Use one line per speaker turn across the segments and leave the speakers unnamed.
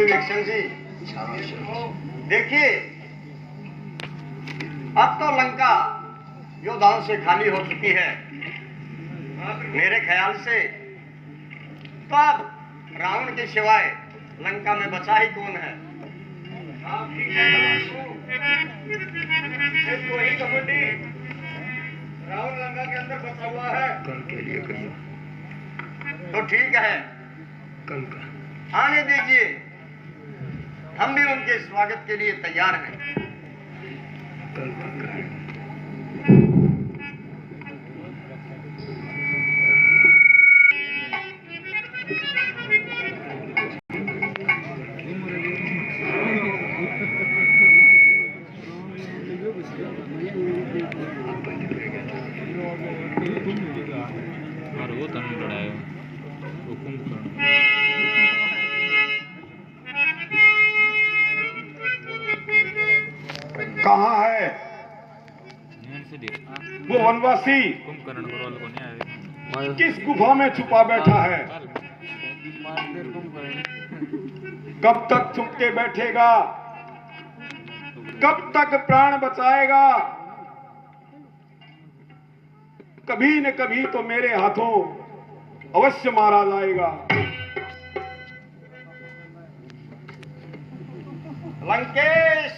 विलक्षण जी। देखिए, अब तो लंका योद्धाओं से खाली हो चुकी है। मेरे ख्याल से तो अब रावण के सिवाय लंका में बचा ही कौन है? वही कमंडी रावण लंका के अंदर बचा हुआ है।
कल के लिए करिए,
तो ठीक है,
कल का
आने दीजिए, हम भी उनके स्वागत के लिए तैयार हैं।
कल का करिए।
कहाँ है वो वनवासी? किस गुफा में छुपा बैठा है? कब तक छुप के बैठेगा? कब तक प्राण बचाएगा? कभी न कभी तो मेरे हाथों अवश्य मारा जाएगा।
लंकेश,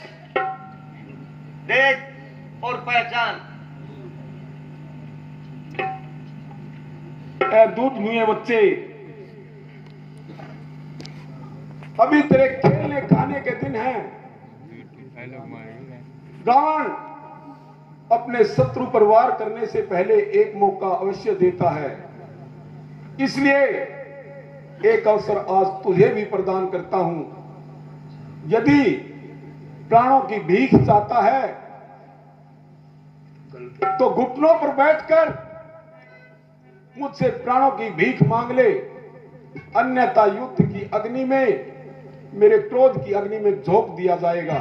देख और पहचान।
ए दूध मुँहे बच्चे, अभी तेरे खेलने खाने के दिन हैं। रावण अपने शत्रु पर वार करने से पहले एक मौका अवश्य देता है, इसलिए एक अवसर आज तुझे भी प्रदान करता हूं। यदि प्राणों की भीख चाहता है तो घुटनों पर बैठकर मुझसे प्राणों की भीख मांग ले, अन्यथा युद्ध की अग्नि में, मेरे क्रोध की अग्नि में झोंक दिया जाएगा।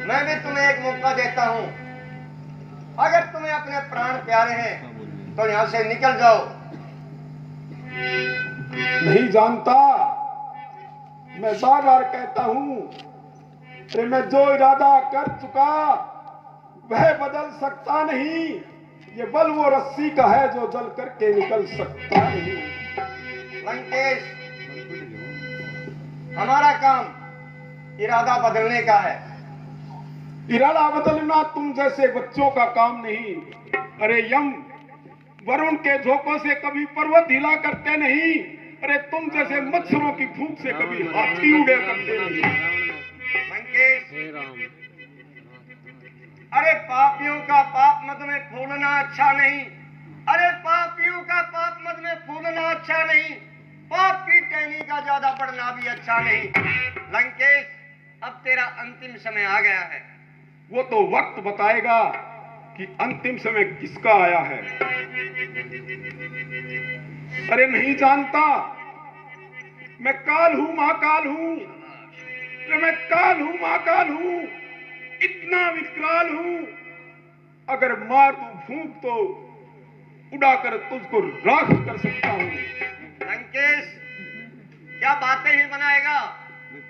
मैं भी तुम्हें एक मौका देता हूं। अगर तुम्हें अपने प्राण प्यारे हैं तो यहां से निकल जाओ।
नहीं जानता, मैं बार बार कहता हूं, अरे मैं जो इरादा कर चुका वह बदल सकता नहीं। ये बल वो रस्सी का है जो जल करके निकल सकता नहीं।
लंकेश, हमारा काम इरादा बदलने का है।
इरादा बदलना तुम जैसे बच्चों का काम नहीं। अरे यम वरुण के झोंकों से कभी पर्वत हिला करते नहीं। अरे तुम जैसे मच्छरों की फूंक से कभी हाथी उड़े करते नहीं।
लंकेश, अरे पापियों का पाप मद में फूलना अच्छा नहीं। अरे पापियों का पाप मद में फूलना अच्छा नहीं। पाप की टहनी का ज्यादा पड़ना भी अच्छा नहीं। लंकेश, अब तेरा अंतिम समय आ गया है।
वो तो वक्त बताएगा कि अंतिम समय किसका आया है। अरे नहीं जानता, मैं काल हूं, महाकाल हूं। मैं काल हूं, महाकाल हूं, इतना विकराल हूं। अगर मार तू फूंक तो उड़ाकर तुझको राख कर सकता हूं।
लंकेश, क्या बातें ही बनाएगा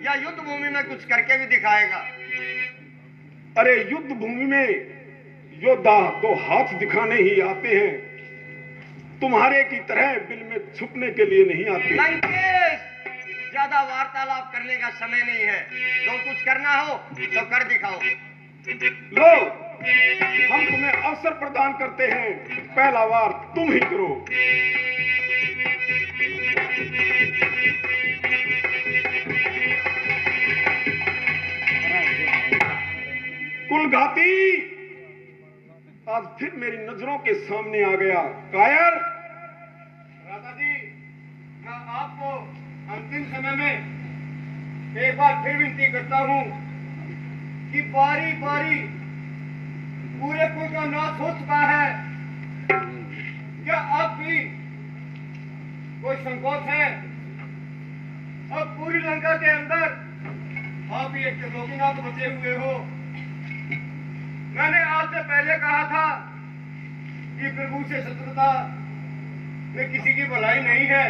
या युद्ध भूमि में कुछ करके भी दिखाएगा?
अरे युद्ध भूमि में योद्धा तो हाथ दिखाने ही आते हैं, तुम्हारे की तरह बिल में छुपने के लिए नहीं आते।
लंकेश, ज्यादा वार्तालाप करने का समय नहीं है। जो कुछ करना हो तो कर दिखाओ।
लो, हम तुम्हें अवसर प्रदान करते हैं, पहला वार तुम ही करो। कुलघाती आज फिर मेरी नजरों के सामने आ गया। कायर,
राजा जी, मैं आपको अंतिम समय में एक बार फिर विनती करता हूं कि बारी बारी पूरे कुल का नाश हो चुका है। क्या अब भी कोई संकोच है? अब पूरी लंका के अंदर आप ही एक त्रिलोकीनाथ बचे हुए हो। मैंने आज से पहले कहा था कि प्रभु से शत्रुता में किसी की भलाई नहीं है।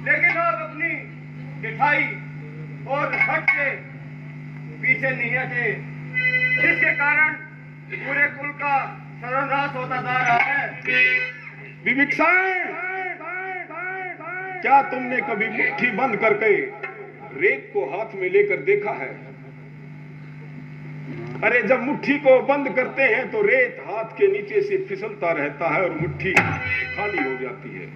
लेकिन आप अपनी मिठाई और हट से पीछे नहीं हटे, जिसके कारण पूरे कुल का सर्वनाश होता जा रहा है।
विभिक्षाएं, क्या तुमने कभी मुट्ठी बंद करके रेत को हाथ में लेकर देखा है? अरे जब मुट्ठी को बंद करते हैं तो रेत हाथ के नीचे से फिसलता रहता है और मुट्ठी खाली हो जाती है।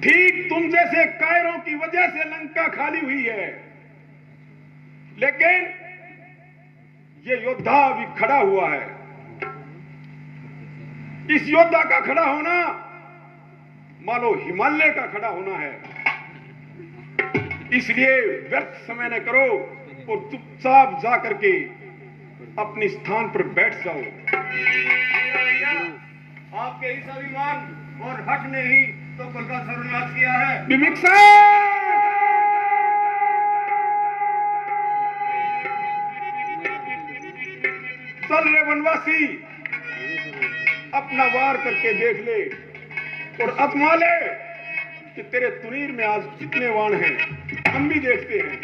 ठीक तुम जैसे कायरों की वजह से लंका खाली हुई है, लेकिन ये योद्धा अभी खड़ा हुआ है। इस योद्धा का खड़ा होना मानो हिमालय का खड़ा होना है। इसलिए व्यर्थ समय न करो और चुपचाप जा करके अपने स्थान पर बैठ जाओ।
आपके इस अभिमान और हट ने ही तो कुल का सर्वनाश किया है।
विभिक्षा, चल रे वनवासी, अपना वार करके देख ले और आजमा ले कि तेरे तुनीर में आज कितने वाण हैं। हम भी देखते हैं।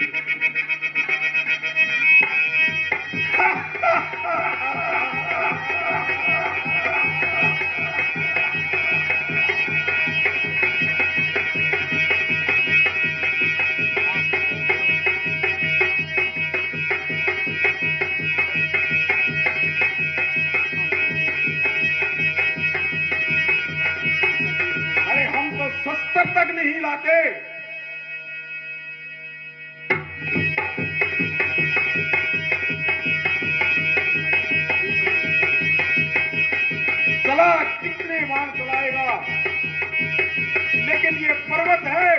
अरे हम तो शस्त्र तक नहीं लाते। चला कितने बाण चलाएगा, लेकिन ये पर्वत है,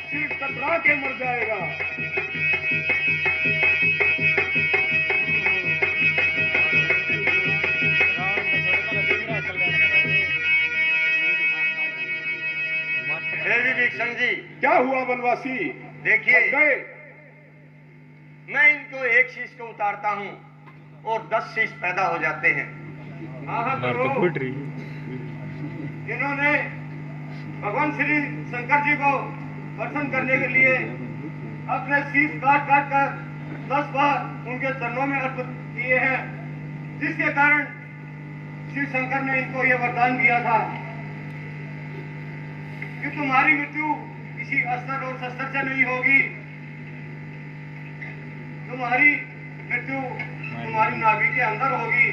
सिर टकरा के मर जाएगा।
विभीषण जी,
क्या हुआ वनवासी?
देखिए,
गए?
मैं इनको एक शीश को उतारता हूँ और 10 शीश पैदा हो जाते हैं। जिन्होंने भगवान श्री शंकर जी को दर्शन करने के लिए अपने शीश काट काट कर 10 बार उनके चरणों में अर्पित किए हैं, जिसके कारण शिव शंकर ने इनको यह वरदान दिया था कि तुम्हारी मृत्यु किसी अस्त्र और शस्त्र से नहीं होगी, तुम्हारी मृत्यु तुम्हारी नाभि के अंदर होगी,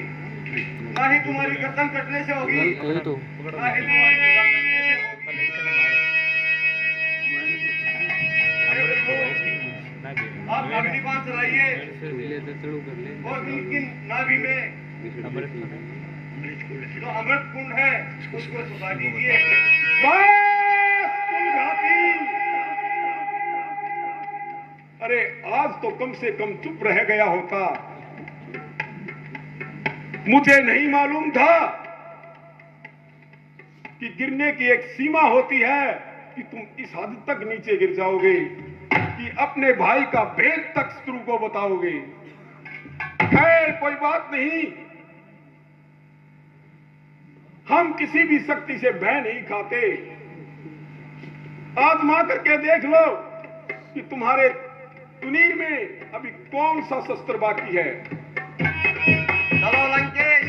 ना ही तुम्हारी गर्दन कटने से होगी, ना ही तुम्हारी गर्दन कटने से होगी। आप अग्नि बाण चलाइए और इनकी नाभि में जो अमृत कुंड है उसको सुखा दीजिए।
अरे आज तो कम से कम चुप रह गया होता। मुझे नहीं मालूम था कि गिरने की एक सीमा होती है, कि तुम इस हद तक नीचे गिर जाओगे कि अपने भाई का भेद तक शत्रु को बताओगे। खैर कोई बात नहीं, हम किसी भी शक्ति से भय नहीं खाते। आजमा करके देख लो कि तुम्हारे तुनीर में अभी कौन सा शस्त्र बाकी है।
चलो लंकेश।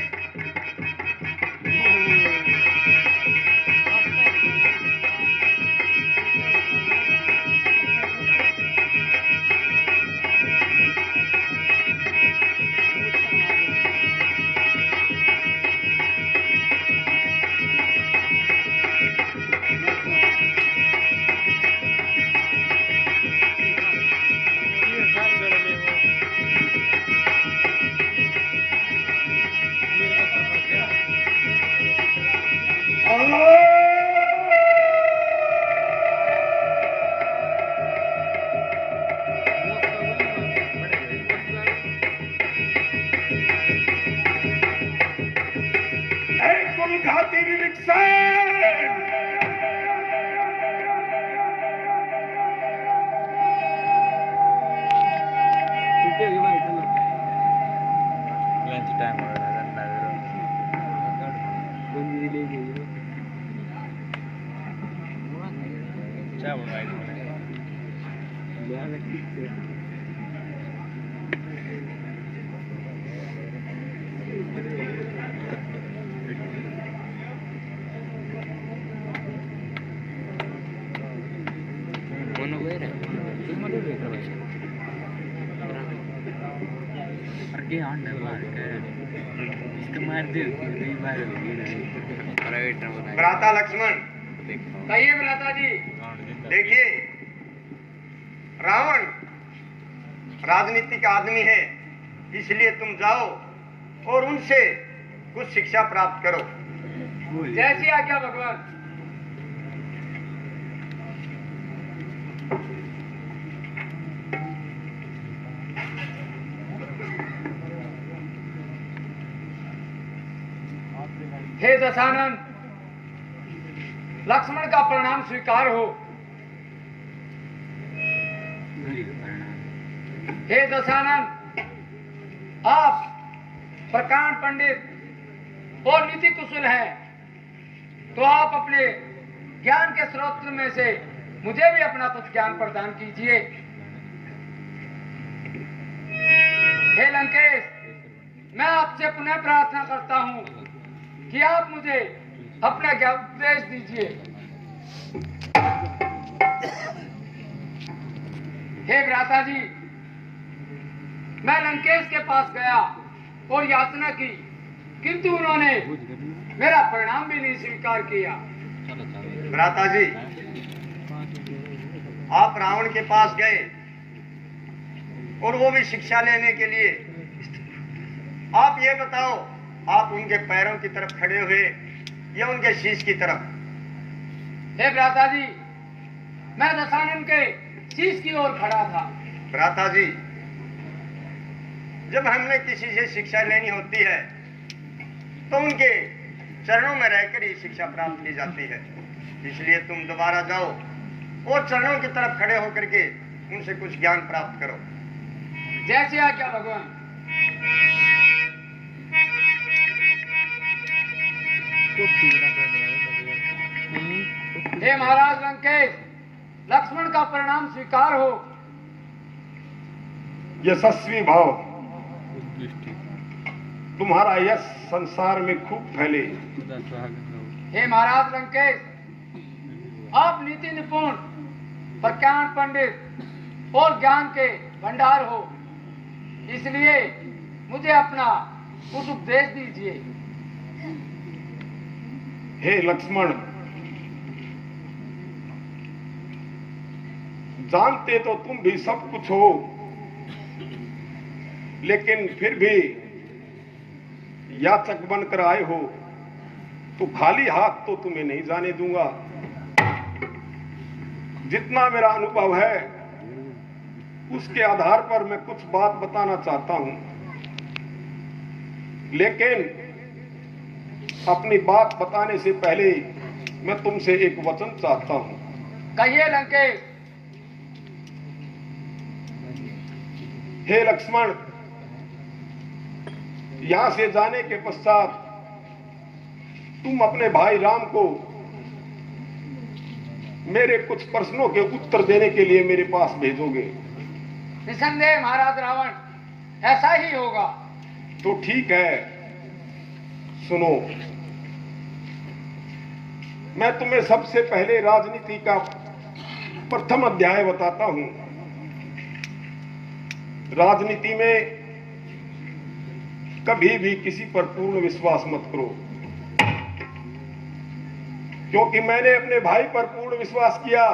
घाती विविक्षा
लंच टाइम हो रहा है। Bueno, ver, cuma dulu ya terus. Pergi anda बाहर कर, इसके मार दे, नहीं बाहर होगी ना। प्राइवेट ना बनाए।
भ्राता लक्ष्मण, कहिए भ्राता जी। देखिए, रावण राजनीतिक आदमी है, इसलिए तुम जाओ और उनसे कुछ शिक्षा प्राप्त करो। जैसी आज्ञा भगवान। हे दशानन, लक्ष्मण का प्रणाम स्वीकार हो। हे दशानन, आप प्रकांड पंडित और नीति कुशल हैं, तो आप अपने ज्ञान के स्रोत में से मुझे भी अपना कुछ ज्ञान प्रदान कीजिए। हे लंकेश, मैं आपसे पुनः प्रार्थना करता हूं कि आप मुझे अपना ज्ञान उपदेश दीजिए। हे भ्राता जी, मैं लंकेश के पास गया और याचना की, किंतु उन्होंने मेरा परिणाम भी नहीं स्वीकार किया। भ्राता जी, आप रावण के पास गए और वो भी शिक्षा लेने के लिए। आप ये बताओ, आप उनके पैरों की तरफ खड़े हुए या उनके शीश की तरफ? हे भ्राता जी, मैं दशानन के शीश की ओर खड़ा था। भ्राता जी, जब हमने किसी से शिक्षा लेनी होती है तो उनके चरणों में रहकर ही शिक्षा प्राप्त की जाती है। इसलिए तुम दोबारा जाओ और चरणों की तरफ खड़े होकर के उनसे कुछ ज्ञान प्राप्त करो। जैसे आज्ञा भगवान। हे महाराज लंकेश, लक्ष्मण का परिणाम स्वीकार हो।
यशस्वी भाव, तुम्हारा यश संसार में खूब फैले।
हे महाराज लंकेश, आप नीति निपुण, प्रज्ञान पंडित और ज्ञान के भंडार हो, इसलिए मुझे अपना कुछ उपदेश दीजिए।
हे लक्ष्मण, जानते तो तुम भी सब कुछ हो, लेकिन फिर भी याचक बनकर आए हो, तो खाली हाथ तो तुम्हें नहीं जाने दूंगा। जितना मेरा अनुभव है उसके आधार पर मैं कुछ बात बताना चाहता हूं, लेकिन अपनी बात बताने से पहले मैं तुमसे एक वचन चाहता हूं।
कहिए लंकेश।
हे लक्ष्मण, यहां से जाने के पश्चात तुम अपने भाई राम को मेरे कुछ प्रश्नों के उत्तर देने के लिए मेरे पास भेजोगे।
निसंदेह महाराज रावण, ऐसा ही होगा।
तो ठीक है, सुनो। मैं तुम्हें सबसे पहले राजनीति का प्रथम अध्याय बताता हूं। राजनीति में कभी भी किसी पर पूर्ण विश्वास मत करो, क्योंकि मैंने अपने भाई पर पूर्ण विश्वास किया।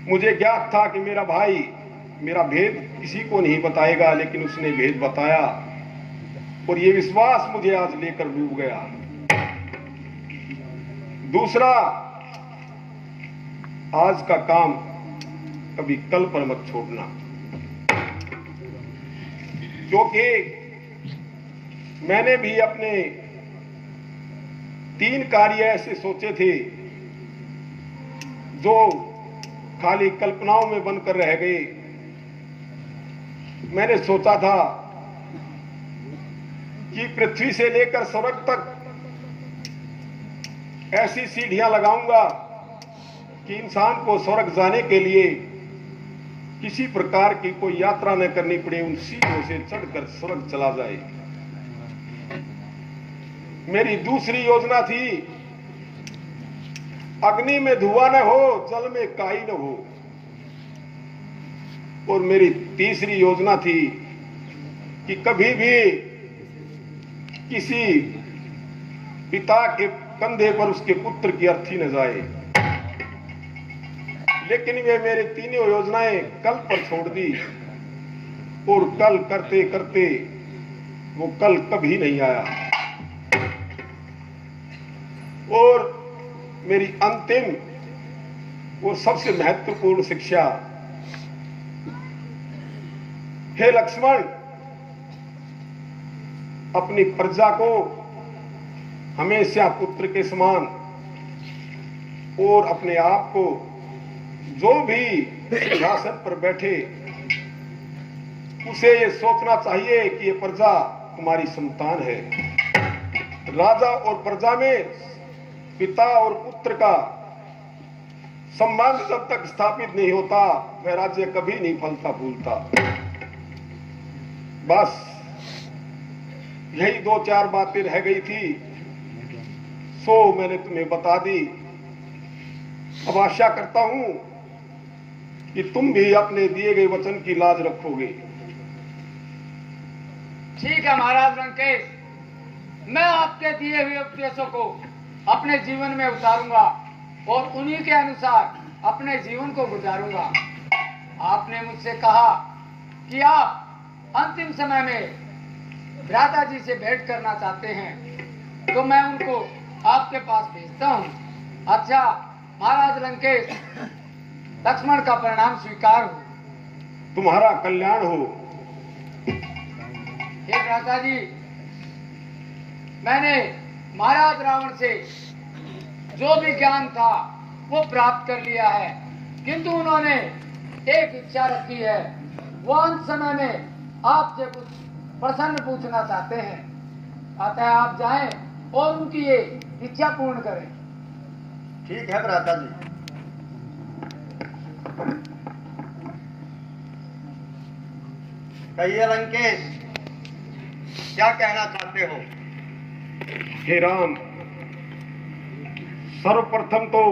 मुझे ज्ञात था कि मेरा भाई मेरा भेद किसी को नहीं बताएगा, लेकिन उसने भेद बताया और ये विश्वास मुझे आज लेकर डूब गया। दूसरा, आज का काम कभी कल पर मत छोड़ना, क्योंकि मैंने भी अपने 3 कार्य ऐसे सोचे थे जो खाली कल्पनाओं में बनकर रह गए। मैंने सोचा था कि पृथ्वी से लेकर स्वर्ग तक ऐसी सीढ़ियां लगाऊंगा कि इंसान को स्वर्ग जाने के लिए किसी प्रकार की कोई यात्रा न करनी पड़े, उन सीढ़ियों से चढ़कर स्वर्ग चला जाए। मेरी दूसरी योजना थी, अग्नि में धुआं न हो, जल में काई न हो। और मेरी तीसरी योजना थी कि कभी भी किसी पिता के कंधे पर उसके पुत्र की अर्थी न जाए। लेकिन वे मेरी तीनों योजनाएं कल पर छोड़ दी, और कल करते करते वो कल कभी नहीं आया। और मेरी अंतिम और सबसे महत्वपूर्ण शिक्षा, हे लक्ष्मण, अपनी प्रजा को हमेशा पुत्र के समान और अपने आप को जो भी सिंहासन पर बैठे उसे ये सोचना चाहिए कि ये प्रजा तुम्हारी संतान है। राजा और प्रजा में पिता और पुत्र का संबंध जब तक स्थापित नहीं होता, वह राज्य कभी नहीं फलता फूलता। बस यही 2-4 बातें रह गई थी, सो मैंने तुम्हें बता दी। अब आशा करता हूं कि तुम भी अपने दिए गए वचन की लाज रखोगे।
ठीक है महाराज लंकेश, मैं आपके दिए हुए उपदेशों को अपने जीवन में उतारूंगा और उन्हीं के अनुसार अपने जीवन को गुजारूंगा। आपने मुझसे कहा कि आप अंतिम समय में भ्राता जी से भेंट करना चाहते हैं, तो मैं उनको आपके पास भेजता हूँ। अच्छा महाराज लंकेश, लक्ष्मण का परिणाम स्वीकार हो।
तुम्हारा कल्याण हो।
हे भ्राता जी, मैंने महाराज रावण से जो भी ज्ञान था वो प्राप्त कर लिया है, किंतु उन्होंने एक इच्छा रखी है। वो अंत समय में आपसे कुछ प्रश्न पूछना चाहते हैं, अतः आप जाएं और उनकी ये इच्छा पूर्ण करें।
ठीक है भ्राता जी। कहिए लंकेश, क्या कहना चाहते हो?
हे राम, सर्वप्रथम तो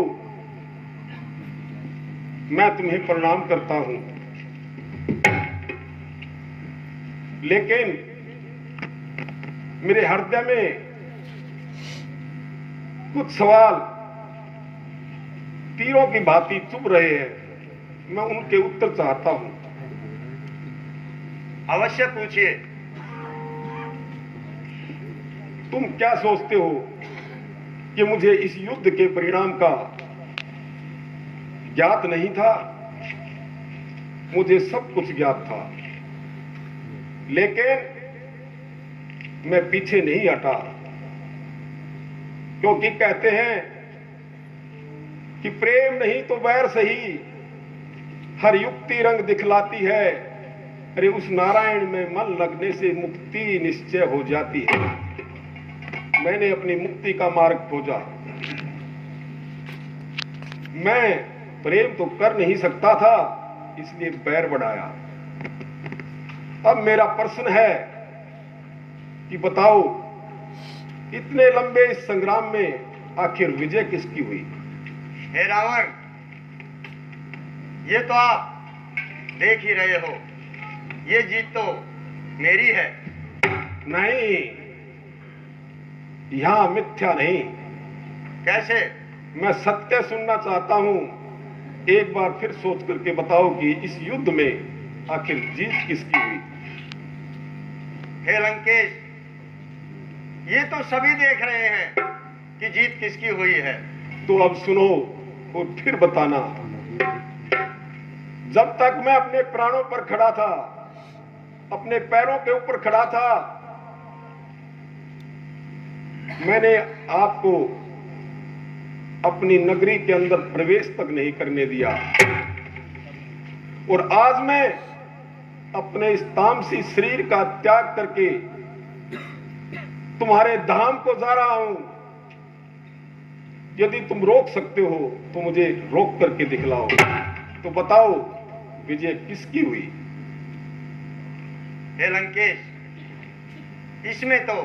मैं तुम्हें प्रणाम करता हूं, लेकिन मेरे हृदय में कुछ सवाल तीरों की भांति चुभ रहे हैं, मैं उनके उत्तर चाहता हूं।
अवश्य पूछिए।
तुम क्या सोचते हो कि मुझे इस युद्ध के परिणाम का ज्ञात नहीं था? मुझे सब कुछ ज्ञात था, लेकिन मैं पीछे नहीं हटा, क्योंकि कहते हैं कि प्रेम नहीं तो वैर सही, हर युक्ति रंग दिखलाती है। अरे उस नारायण में मन लगने से मुक्ति निश्चय हो जाती है। मैंने अपनी मुक्ति का मार्ग खोजा। मैं प्रेम तो कर नहीं सकता था, इसलिए बैर बढ़ाया। अब मेरा प्रश्न है कि बताओ, इतने लंबे इस संग्राम में आखिर विजय किसकी हुई?
हे रावण, ये तो आप देख ही रहे हो, ये जीत तो मेरी है।
नहीं, यहां मिथ्या नहीं।
कैसे?
मैं सत्य सुनना चाहता हूं। एक बार फिर सोच करके बताओ कि इस युद्ध में आखिर जीत किसकी हुई?
हे लंकेश, ये तो सभी देख रहे हैं कि जीत किसकी हुई है।
तो अब सुनो और फिर बताना। जब तक मैं अपने प्राणों पर खड़ा था, अपने पैरों के ऊपर खड़ा था, मैंने आपको अपनी नगरी के अंदर प्रवेश तक नहीं करने दिया। और आज मैं अपने इस तामसी शरीर का त्याग करके तुम्हारे धाम को जा रहा हूं, यदि तुम रोक सकते हो तो मुझे रोक करके दिखलाओ। तो बताओ विजय किसकी हुई?
हे लंकेश, इसमें तो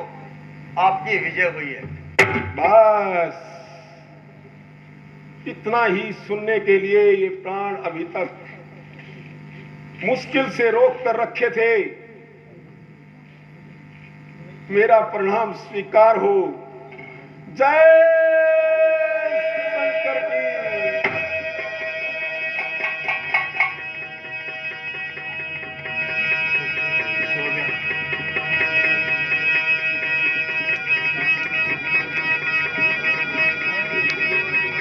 आपकी विजय हुई है।
बस इतना ही सुनने के लिए ये प्राण अभी तक मुश्किल से रोक कर रखे थे। मेरा प्रणाम स्वीकार हो। जय